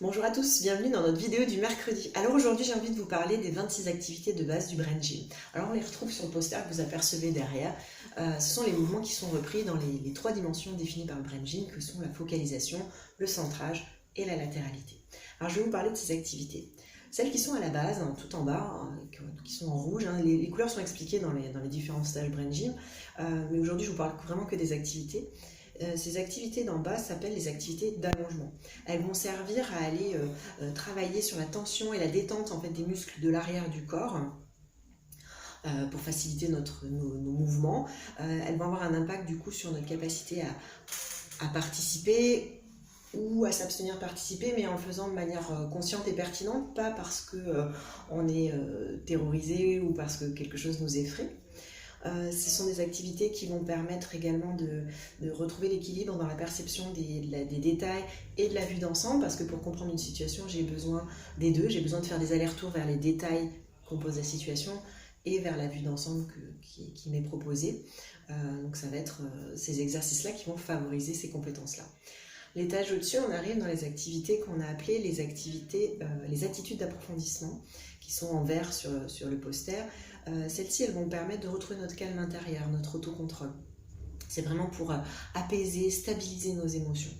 Bonjour à tous, bienvenue dans notre vidéo du mercredi. Alors aujourd'hui j'ai envie de vous parler des 26 activités de base du Brain Gym. Alors on les retrouve sur le poster que vous apercevez derrière. Ce sont les mouvements qui sont repris dans les trois dimensions définies par le Brain Gym que sont la focalisation, le centrage et la latéralité. Alors je vais vous parler de ces activités. Celles qui sont à la base, tout en bas, qui sont en rouge, les couleurs sont expliquées dans les différents stages Brain Gym, mais aujourd'hui je vous parle vraiment que des activités. Ces activités d'en bas s'appellent les activités d'allongement. Elles vont servir à aller travailler sur la tension et la détente en fait, des muscles de l'arrière du corps pour faciliter nos mouvements. Elles vont avoir un impact du coup sur notre capacité à participer ou à s'abstenir de participer, mais en le faisant de manière consciente et pertinente, pas parce qu'on est terrorisé ou parce que quelque chose nous effraie. Ce sont des activités qui vont permettre également de retrouver l'équilibre dans la perception des détails et de la vue d'ensemble, parce que pour comprendre une situation, j'ai besoin des deux. J'ai besoin de faire des allers-retours vers les détails qu'on pose la situation et vers la vue d'ensemble qui m'est proposée. Donc ça va être ces exercices-là qui vont favoriser ces compétences-là. L'étage au-dessus, on arrive dans les activités qu'on a appelées les attitudes d'approfondissement, qui sont en vert sur le poster. Celles-ci, elles vont permettre de retrouver notre calme intérieur, notre autocontrôle. C'est vraiment pour apaiser, stabiliser nos émotions.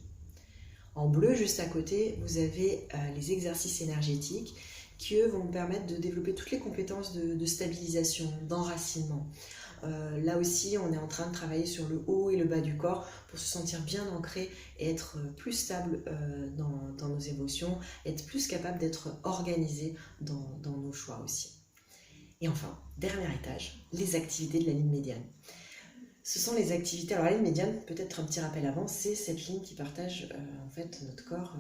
En bleu, juste à côté, vous avez les exercices énergétiques qui, eux, vont permettre de développer toutes les compétences de stabilisation, d'enracinement. Là aussi, on est en train de travailler sur le haut et le bas du corps pour se sentir bien ancré et être plus stable dans nos émotions, être plus capable d'être organisé dans nos choix aussi. Et enfin, dernier étage, les activités de la ligne médiane. Ce sont les activités, alors la ligne médiane, peut-être un petit rappel avant, c'est cette ligne qui partage en fait notre corps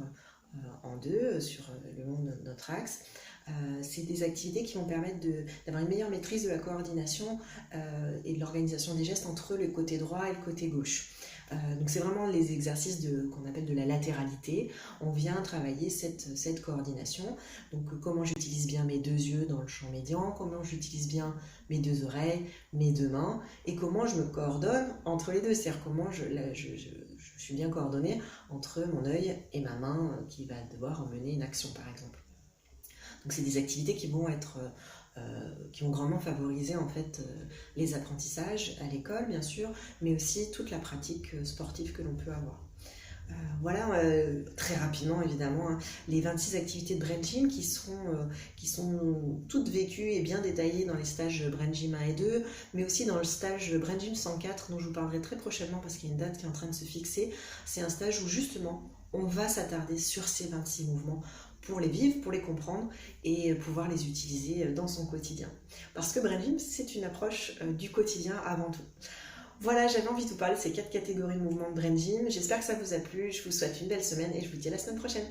en deux sur le long de notre axe. C'est des activités qui vont permettre d'avoir une meilleure maîtrise de la coordination et de l'organisation des gestes entre le côté droit et le côté gauche. Donc c'est vraiment les exercices qu'on appelle de la latéralité. On vient travailler cette coordination. Donc comment j'utilise bien mes deux yeux dans le champ médian, comment j'utilise bien mes deux oreilles, mes deux mains, et comment je me coordonne entre les deux. C'est-à-dire comment je suis bien coordonnée entre mon œil et ma main qui va devoir mener une action par exemple. Donc c'est des activités qui vont grandement favoriser en fait les apprentissages à l'école bien sûr, mais aussi toute la pratique sportive que l'on peut avoir. Voilà très rapidement évidemment les 26 activités de Brain Gym qui sont toutes vécues et bien détaillées dans les stages Brain Gym 1 et 2, mais aussi dans le stage Brain Gym 104 dont je vous parlerai très prochainement parce qu'il y a une date qui est en train de se fixer. C'est un stage où justement on va s'attarder sur ces 26 mouvements pour les vivre, pour les comprendre et pouvoir les utiliser dans son quotidien. Parce que Brain Gym, c'est une approche du quotidien avant tout. Voilà, j'avais envie de vous parler de ces 4 catégories de mouvements de Brain Gym. J'espère que ça vous a plu, je vous souhaite une belle semaine et je vous dis à la semaine prochaine.